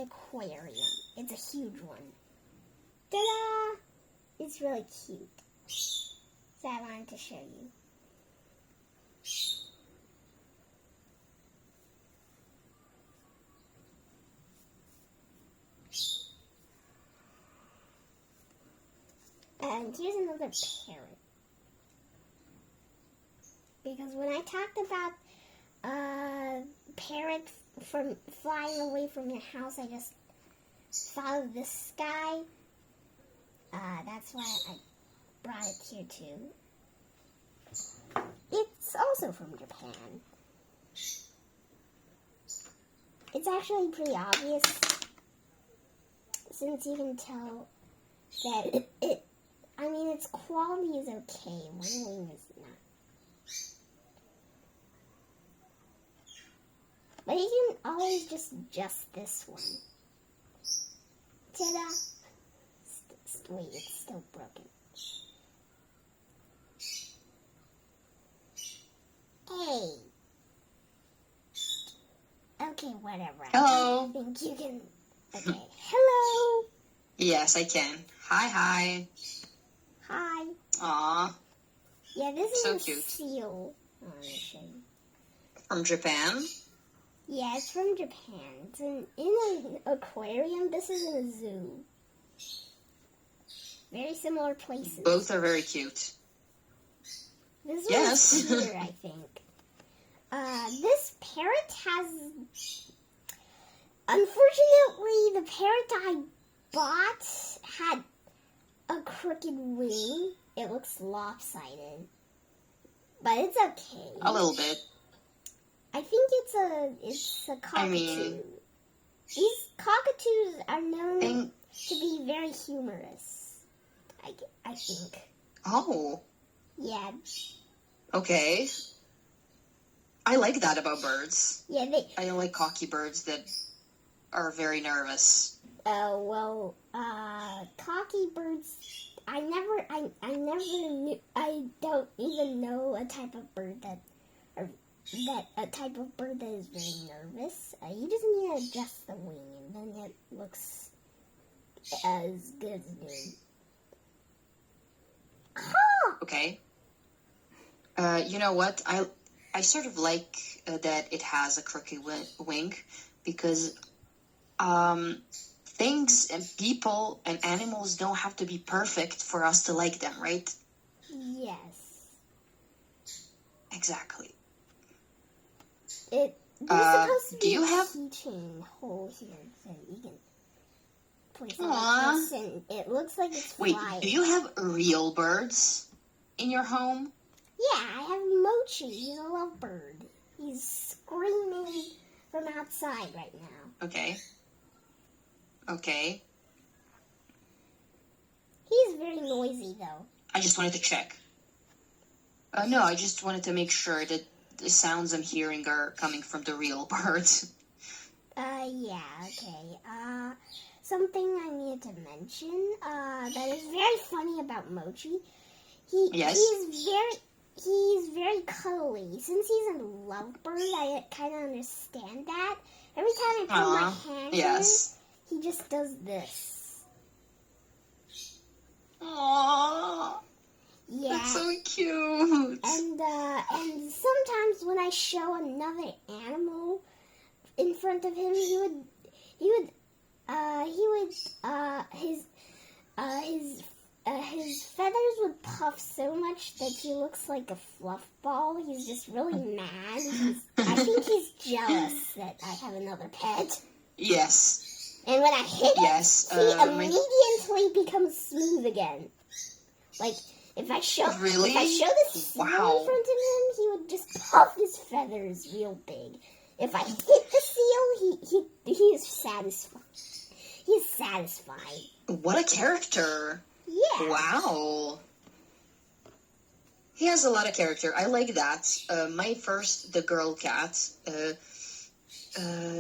aquarium. It's a huge one. Ta-da! It's really cute. So I wanted to show you. And here's another parrot. Because when I talked about parrot from flying away from your house, I just thought of the sky. That's why I brought it here too. It's also from Japan. It's actually pretty obvious, since you can tell that its quality is okay. One wing is not. But you can always just adjust this one. Ta-da! Wait, it's still broken. Hey! Okay, whatever. Hello. I think you can... Okay. Hello! Yes, I can. Hi. Hi. Aw. Yeah, this is So a cute. seal. Oh, let me show you. From Japan? Yeah, it's from Japan. It's in an aquarium. This is in a zoo. Very similar places. Both are very cute. This Yes. one's here, I think. This parrot has... Unfortunately, the parrot I bought had a crooked wing. It looks lopsided. But it's okay. A little bit. I think it's a cockatoo. I mean... These cockatoos are known to be very humorous. I think. Oh. Yeah. Okay. I like that about birds. Yeah, I don't like cocky birds that are very nervous. Cocky birds, I don't even know a type of bird that is very nervous. You just need to adjust the wing, and then it looks as good as new. Okay. You know what? I sort of like that it has a crooked wing because things and people and animals don't have to be perfect for us to like them, right? Yes. Exactly. There's supposed to do be you a have- keychain hole here so you can place it Aw. like this, and it looks like it's Wait, flying. do you have real birds in your home? Yeah, I have Mochi. He's a lovebird. He's screaming from outside right now. Okay. He's very noisy, though. I just wanted to check. No, I just wanted to make sure that the sounds I'm hearing are coming from the real birds. Yeah, okay. Something I needed to mention, that is very funny about Mochi. Yes? He's very cuddly. Since he's a lovebird, I kind of understand that. Every time I put my hand yes. in, he just does this. Aww. Yeah. That's so cute. And sometimes when I show another animal in front of him, his feathers would puff so much that he looks like a fluff ball. He's just really mad. I think he's jealous that I have another pet. Yes. And when I hit Yes. him, he immediately becomes smooth again. Like, if I show the seal in front of him, he would just puff his feathers real big. If I hit the seal, he is satisfied. He's satisfied. What a character. Yeah. Wow. He has a lot of character. I like that. The girl cat,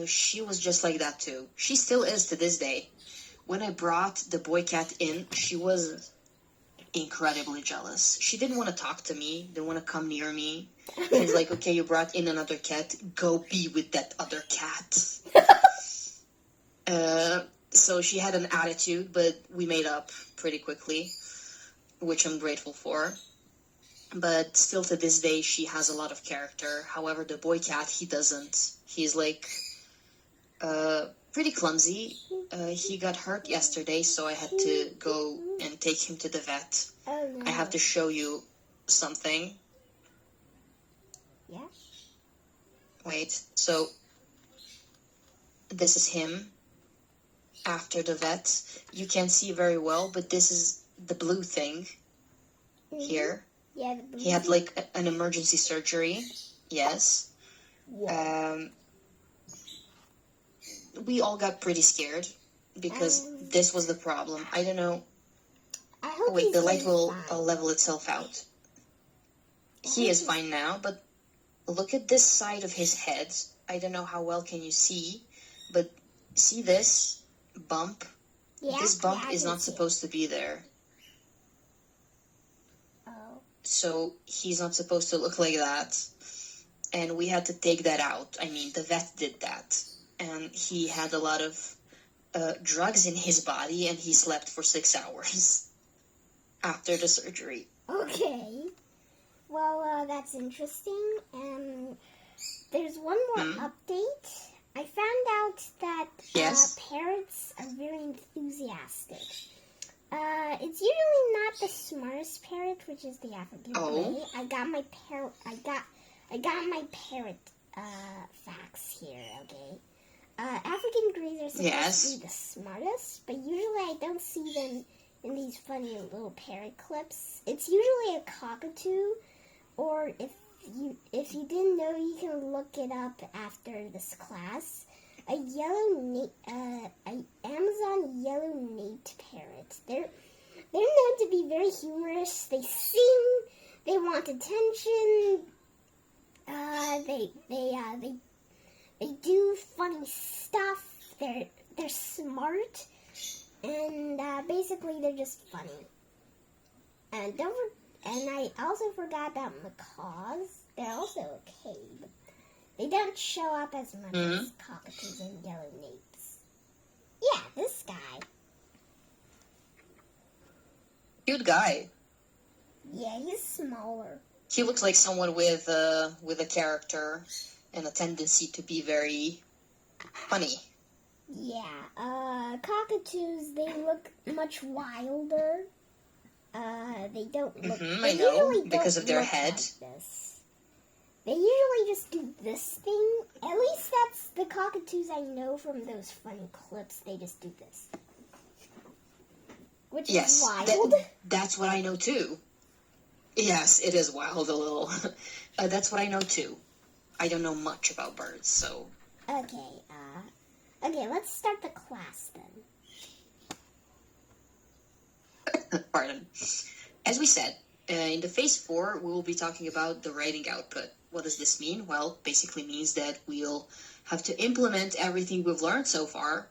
she was just like that too. She still is to this day. When I brought the boy cat in, she was incredibly jealous. She didn't want to talk to me, didn't want to come near me. She's like, okay, you brought in another cat, go be with that other cat. So she had an attitude, but we made up pretty quickly, which I'm grateful for. But still to this day, she has a lot of character. However, the boy cat, he doesn't. He's like pretty clumsy. He got hurt yesterday, so I had to go and take him to the vet. Oh, no. I have to show you something. Yeah? Wait, so this is him after the vet. You can't see very well, but this is the blue thing here. Yeah, He had like an emergency surgery. Yes. Yeah. We all got pretty scared because this was the problem. I don't know. I hope Wait, he's the light will fine. level itself out. He is fine now, but look at this side of his head. I don't know how well can you see, but see this bump? Yeah, This bump yeah, I is can not see it. supposed to be there. Oh. So he's not supposed to look like that. And we had to take that out. I mean, the vet did that. And he had a lot of drugs in his body, and he slept for 6 hours after the surgery. Okay. Well, that's interesting. There's one more update. I found out that Yes. parrots are very enthusiastic. It's usually not the smartest parrot, which is the African gray. I got my parrot. I got my parrot facts here. Okay. African greys are supposed to be the smartest, but usually I don't see them in these funny little parrot clips. It's usually a cockatoo, or if you didn't know, you can look it up after this class. A Amazon yellow-naped parrot. They're known to be very humorous. They sing. They want attention. They do funny stuff. They're smart, and basically they're just funny. And I also forgot about macaws. They're also okay, but they don't show up as much as cockatoos and yellow napes. Yeah, this guy. Cute guy. Yeah, he's smaller. He looks like someone with a character and a tendency to be very funny. Yeah, cockatoos, they look much wilder. They don't look. I know, because of their head. Like this. They usually just do this thing. At least that's the cockatoos I know from those funny clips. They just do this, which is wild. That's what I know too. Yes, it is wild a little. That's what I know too. I don't know much about birds, so. Okay, let's start the class then. Pardon. As we said, in the phase 4, we will be talking about the writing output. What does this mean? Well, basically means that we'll have to implement everything we've learned so far.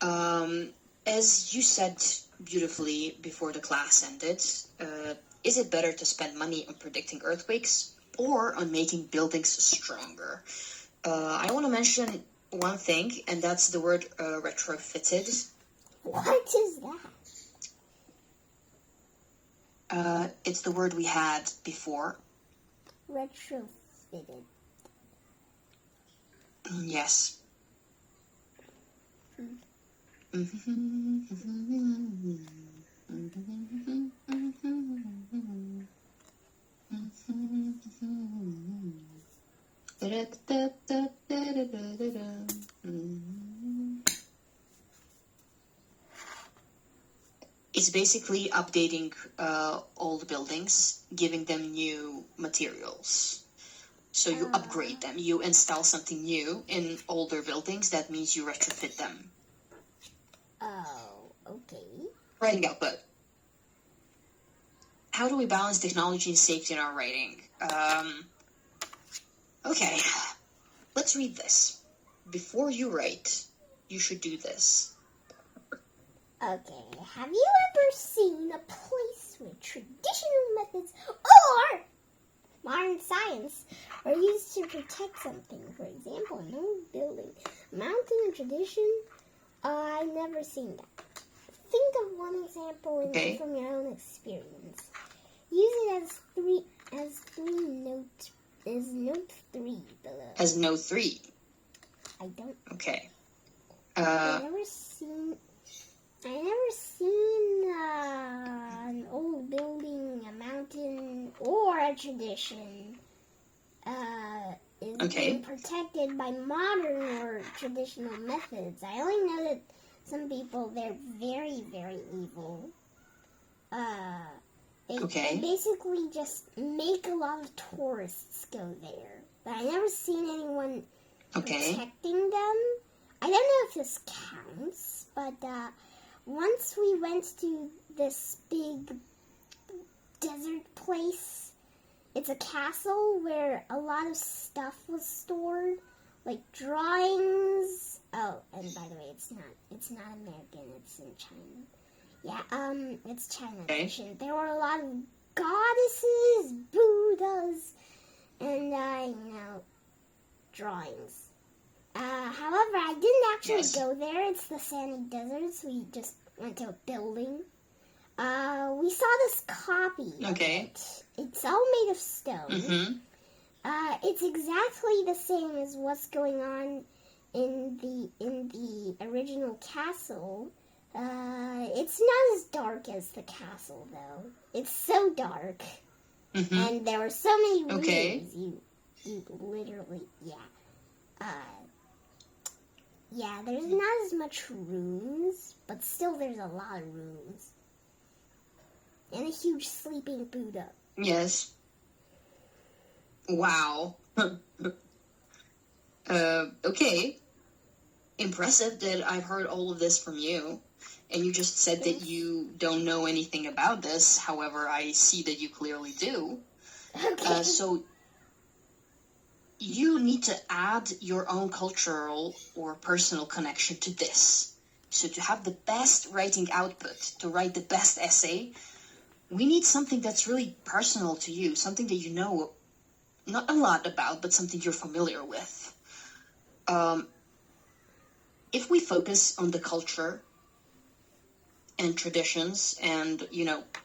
As you said beautifully before the class ended, is it better to spend money on predicting earthquakes or on making buildings stronger? I want to mention one thing, and that's the word retrofitted. What is that? It's the word we had before. Retrofitted. Yes. It's basically updating old buildings, giving them new materials. So you upgrade them. You install something new in older buildings. That means you retrofit them. Oh, okay. Writing output. How do we balance technology and safety in our writing? Okay, let's read this. Before you write, you should do this. Okay, have you ever seen a place where traditional methods or modern science are used to protect something? For example, an old building, mountain, tradition, I've never seen that. Think of one example Okay. from your own experience. Use it as note 3 below. As note 3. I don't. Okay. I never seen an old building, a mountain, or a tradition is Okay. being protected by modern or traditional methods. I only know that some people, they're very, very evil. They basically just make a lot of tourists go there. But I never seen anyone protecting them. I don't know if this counts, but once we went to this big desert place. It's a castle where a lot of stuff was stored, like drawings. Oh, and by the way, it's not American, it's in China. Yeah, it's China edition. There were a lot of goddesses, Buddhas, and drawings. However, I didn't actually go there. It's the sandy deserts. We just went to a building. We saw this copy of it. It's all made of stone. Mm-hmm. It's exactly the same as what's going on in the original castle. It's not as dark as the castle, though. It's so dark, and there were so many rooms. You literally, there's not as much rooms, but still there's a lot of rooms. And a huge sleeping Buddha. Yes. Wow. Okay. Impressive that I've heard all of this from you. And you just said that you don't know anything about this. However, I see that you clearly do. Okay. So you need to add your own cultural or personal connection to this. So to have the best writing output, to write the best essay, we need something that's really personal to you, something that you know not a lot about, but something you're familiar with. If we focus on the culture and traditions and,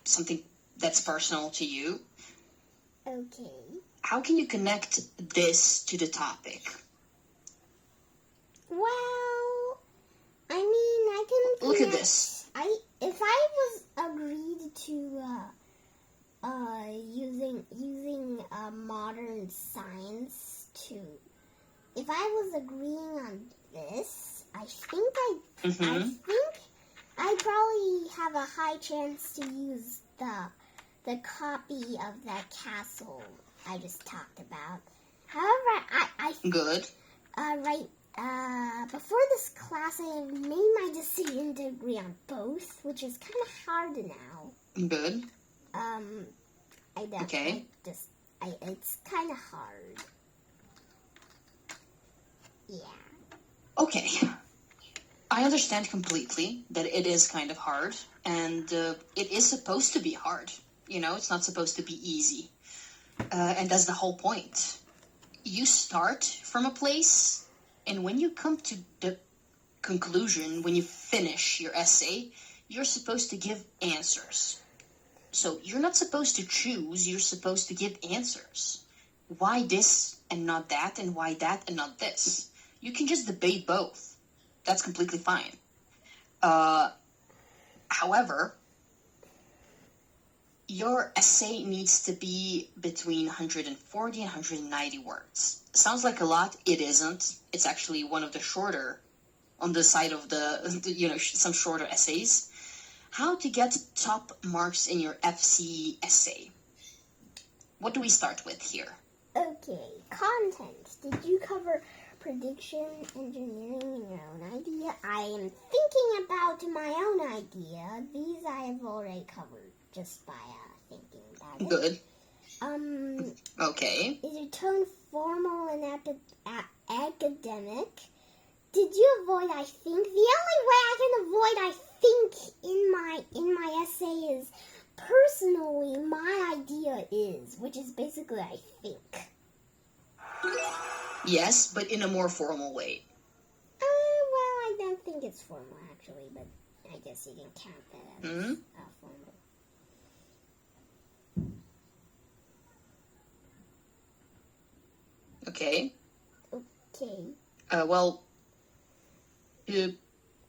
something that's personal to you, Okay. how can you connect this to the topic? Well, I mean, I can Look at connect- this. If I was agreed to using modern science if I was agreeing on this, I think I'd probably have a high chance to use the copy of that castle I just talked about. However, I Good. before this class, I have made my decision to agree on both, which is kind of hard now. Good. It's kind of hard. Yeah. Okay. I understand completely that it is kind of hard, and it is supposed to be hard. It's not supposed to be easy. And that's the whole point. You start from a place, and when you come to the conclusion, when you finish your essay, you're supposed to give answers. So you're not supposed to choose, you're supposed to give answers. Why this and not that, and why that and not this? You can just debate both. That's completely fine. However, your essay needs to be between 140 and 190 words. Sounds like a lot. It isn't. It's actually one of the shorter, on the side of some shorter essays. How to get top marks in your FC essay. What do we start with here? Okay, content. Did you cover prediction engineering in your own idea? I am thinking about my own idea. These I have already covered just by thinking about it. Good. Okay. Is your tone formal and academic? Did you avoid I think? The only way I can avoid I think in my essay is personally my idea is, which is basically I think. Yes, but in a more formal way. Well, I don't think it's formal actually, but I guess you can count that as Hmm? formal. Okay. Okay. Well, to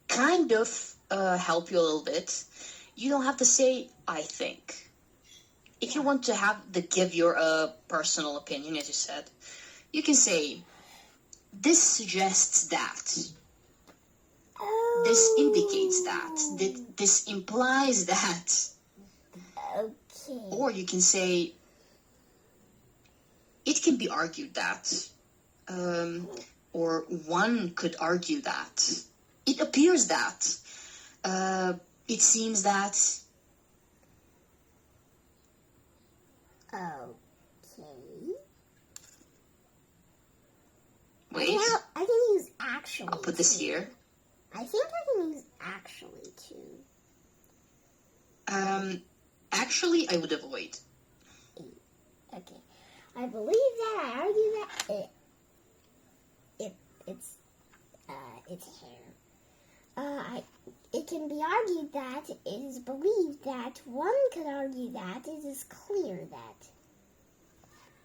kind of help you a little bit, you don't have to say "I think." If you want to give your personal opinion, as you said, you can say, "This suggests that. This indicates that. This implies that." Okay. Or you can say, "It can be argued that." Or one could argue that. It appears that. It seems that. Okay. Wait, Now, I can use actually. I'll put this too. here. I think I can use actually too. Actually, I would avoid. Okay. I believe that. I argue that. It's hair. It can be argued that it is believed that one could argue that it is clear that.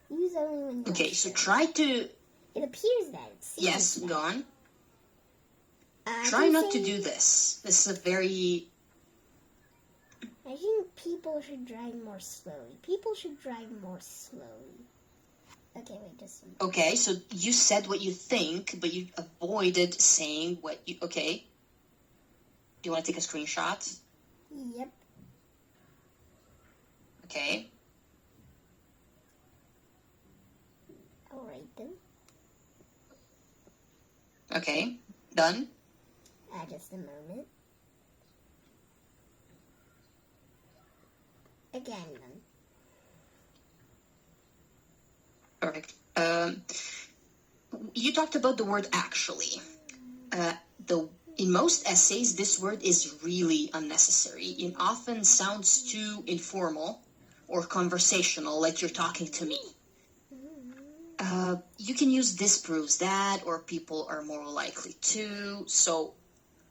Use only when you're Okay, so sure. try to. It appears that. It seems Yes, that. go on. I Try can not to say- do this. This is a very. I think people should drive more slowly. People should drive more slowly. Okay, wait, just a minute. Okay, so you said what you think, but you avoided saying what you. Okay. Do you want to take a screenshot? Yep. Okay. Alright then. Okay. Done? Just a moment. Again then. Perfect. You talked about the word actually. In most essays, this word is really unnecessary. It often sounds too informal or conversational, like you're talking to me. You can use "this proves that" or "people are more likely to." So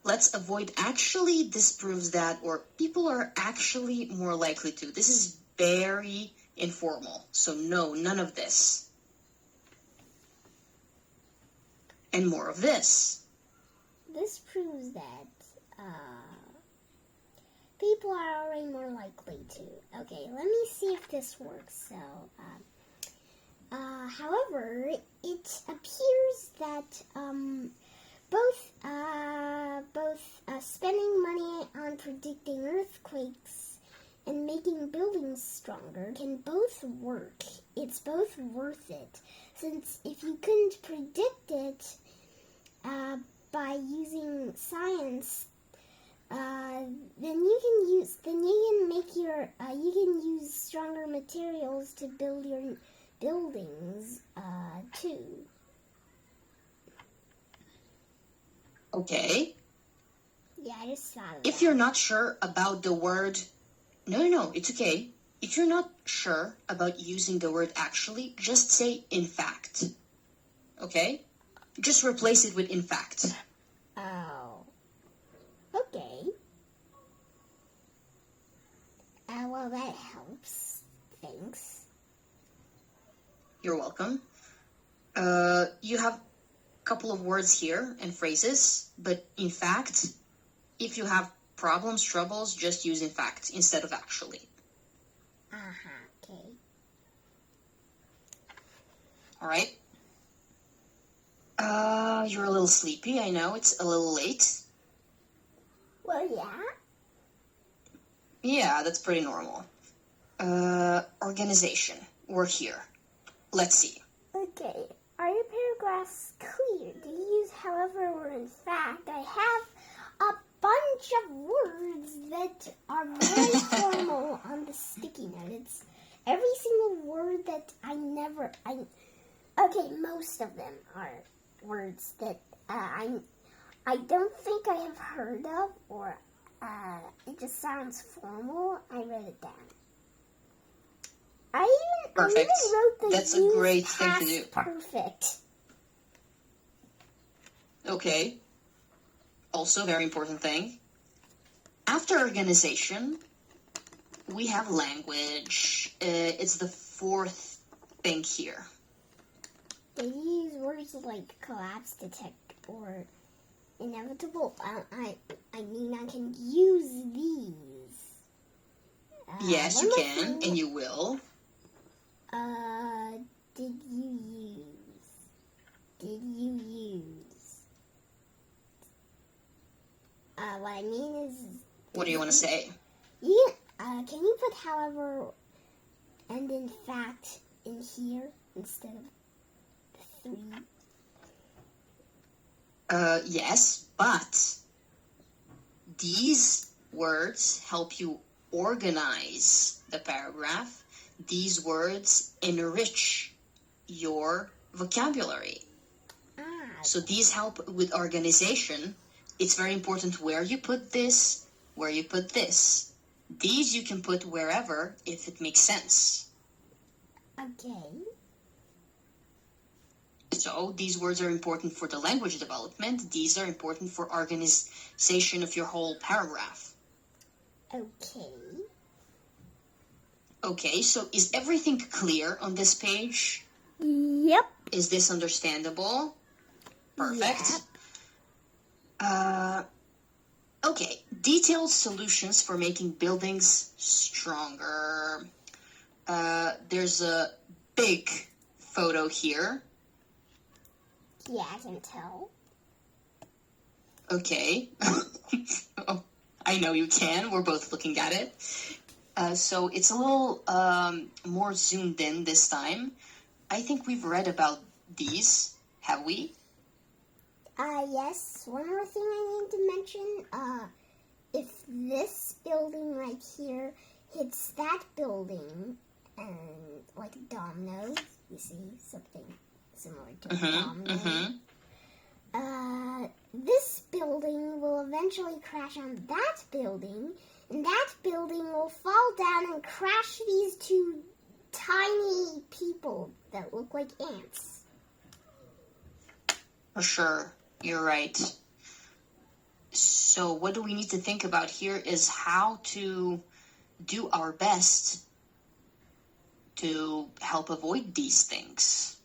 let's avoid "actually," "this proves that," or "people are actually more likely to." This is very informal. So no, none of this. And more of this. This proves that people are already more likely to. Okay, let me see if this works. So, however, it appears that both spending money on predicting earthquakes and making buildings stronger can both work. It's both worth it, since if you couldn't predict it by using science, then you can use stronger materials to build your buildings too. Okay. Yeah, I just thought of If that. you're not sure about the word, no, it's okay. If you're not sure about using the word "actually," just say "in fact." Okay? Just replace it with "in fact." Oh. Okay. Well, that helps. Thanks. You're welcome. You have a couple of words here and phrases, but "in fact," if you have problems, troubles, just use "in fact" instead of "actually." Okay. All right? You're a little sleepy. I know it's a little late. Well, yeah. Yeah, that's pretty normal. Organization. We're here. Let's see. Okay. Are your paragraphs clear? Do you use however or in fact? I have a bunch of words that are very formal on the sticky note. It's every single word that okay, most of them are words that I don't think I have heard of, or it just sounds formal. I wrote it down. I Perfect. even wrote the That's a use great thing to past do. perfect. Okay. Also, very important thing. After organization, we have language. It's the fourth thing here. They use words like collapse, detect, or inevitable. I mean, I can use these. Yes, one you more can, thing. and you will. Did you use? Did you use? What I mean is. What do you want to say? Yeah. Can you put however and in fact in here instead of the 3? Yes, but these words help you organize the paragraph. These words enrich your vocabulary. So these help with organization. It's very important where you put this, where you put this. These you can put wherever if it makes sense. Okay. So these words are important for the language development. These are important for organization of your whole paragraph. Okay. Okay, so is everything clear on this page? Yep. Is this understandable? Perfect. Yep. Okay, detailed solutions for making buildings stronger. There's a big photo here. Yeah, I can tell. Okay. Oh, I know you can. We're both looking at it. So it's a little more zoomed in this time. I think we've read about these, have we? Yes. One more thing I need to mention. If this building right here hits that building, and like dominoes, you see something similar to a domino. This building will eventually crash on that building, and that building will fall down and crash these two tiny people that look like ants. For sure, you're right. So what do we need to think about here is how to do our best to help avoid these things.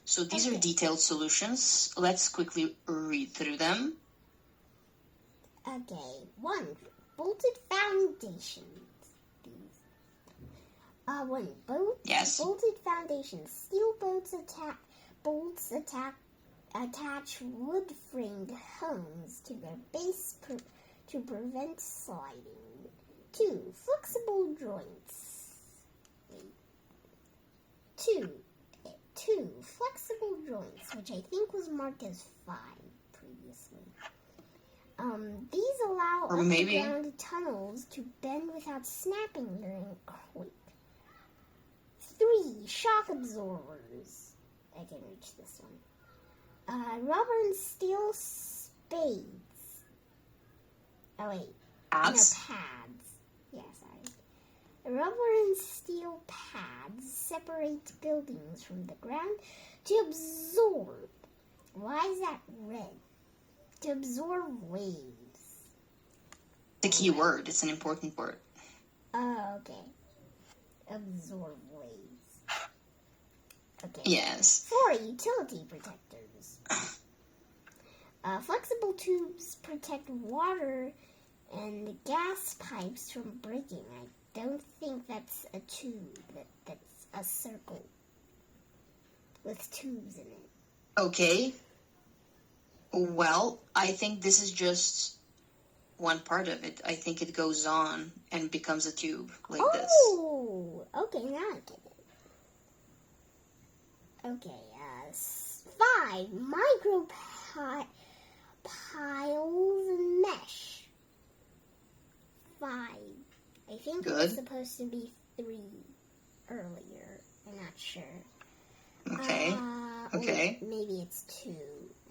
So these are detailed solutions. Let's quickly read through them. Okay. 1. Bolted foundations. Yes. Bolted foundations. Steel bolts attach wood-framed homes to their base to prevent sliding. 2. Flexible joints. 2 flexible joints, which I think was marked as 5 previously. These allow underground tunnels to bend without snapping during a quake. 3. Shock absorbers. I can reach this one. Rubber and steel spades. Oh wait, Pads? No, pads. Yeah, sorry. Rubber and steel pads separate buildings from the ground to absorb. Why is that red? To absorb waves. The key word. It's an important word. Oh, okay. Absorb waves. Okay. Yes. 4. Utility protectors. Flexible tubes protect water and gas pipes from breaking. I don't think that's a tube. That's a circle with tubes in it. Okay. Well, I think this is one part of it. I think it goes on and becomes a tube like this. Oh, okay, now I get it. Okay, 5. Micro piles and mesh. 5. I think it was supposed to be 3 earlier. I'm not sure. Okay. Okay. Maybe it's 2.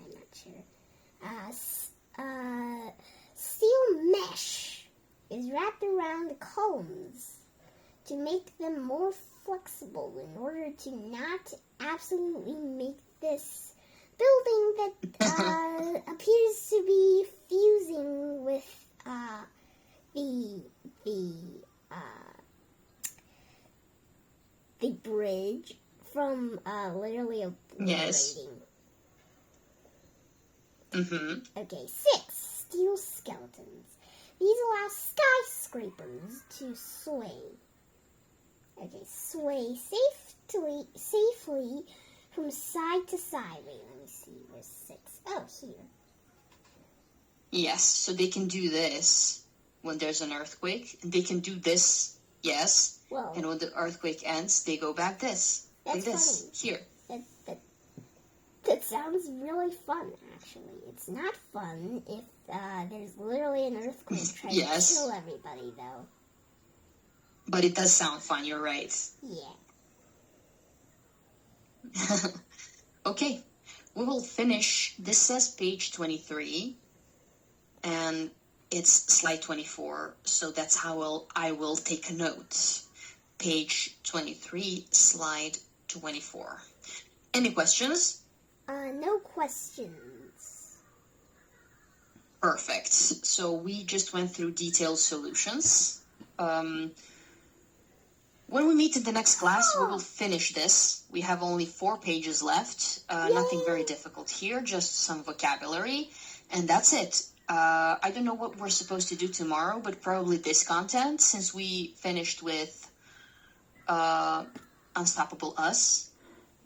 I'm not sure. Steel mesh is wrapped around the columns to make them more flexible in order to not absolutely make this building that appears to be fusing literally Yes. obliterating. Mm-hmm. Okay, 6. Steel skeletons. These allow skyscrapers to sway. Okay, sway safely from side to side. Wait, let me see. Where's 6? Oh, here. Yes, so they can do this when there's an earthquake. And they can do this, yes. Whoa. And when the earthquake ends, they go back this. That's like this. funny. Here. That sounds really fun, actually. It's not fun if there's literally an earthquake trying Yes. to kill everybody, though. But it does sound fun, you're right. Yeah. Okay, we will finish. This says page 23, and it's slide 24, so that's how I will take a note. Page 23, slide 24. Any questions? No questions. Perfect. So we just went through detailed solutions. When we meet in the next class, we will finish this. We have only 4 pages left. Nothing very difficult here, just some vocabulary. And that's it. I don't know what we're supposed to do tomorrow, but probably this content, since we finished with Unstoppable Us.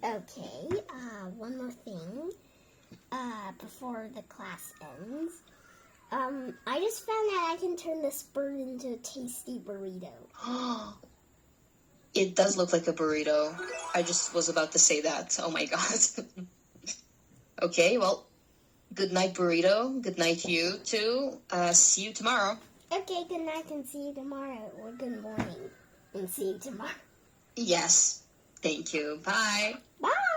Okay, one more thing. Before the class ends. I just found that I can turn this bird into a tasty burrito. It does look like a burrito. I just was about to say that. Oh my god. Okay, well, good night, burrito. Good night, you too. See you tomorrow. Okay, good night and see you tomorrow. Or good morning and see you tomorrow. Yes. Thank you. Bye. Bye!